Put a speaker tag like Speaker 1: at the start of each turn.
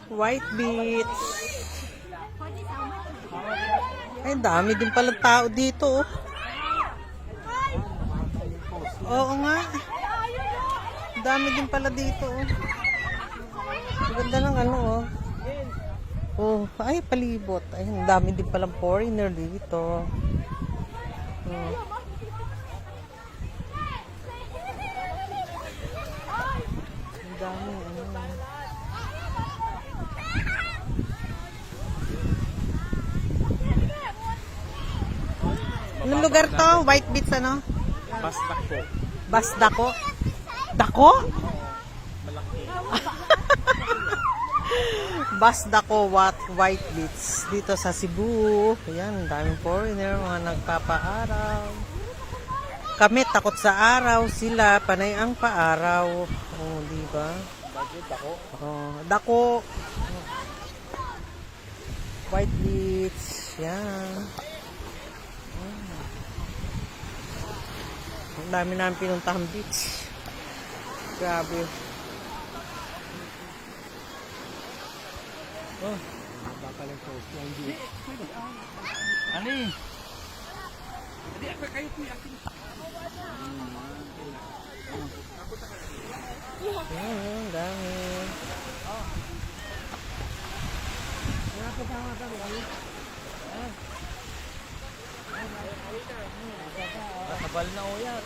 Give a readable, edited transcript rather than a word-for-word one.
Speaker 1: White Beach. Ay, dami din pala tao dito. Oh. Oo nga. Dami din pala dito. Oh. Ganda ng ano oh. Oh, ay palibot. Ay, dami din palang foreigner dito. Oh. Ang dami ano. Anong lugar to? White Beach ano?
Speaker 2: Basdako.
Speaker 1: Basdako? Dako?
Speaker 2: Malaki.
Speaker 1: Basdako White Beach dito sa Cebu. Ayan, daming foreigner, mga nagpapaaraw. Kami takot sa araw, sila panay ang paaraw. Oh, di ba?
Speaker 2: Dako.
Speaker 1: Oh, dako. White Beach. Yan. Ang dami namin pinuntahang beach. Grabe.
Speaker 2: Oh, bakal yung post. Ani? Hindi, ako kayo po yung
Speaker 1: Ayan, ang dami.
Speaker 2: Nakabal na o yan.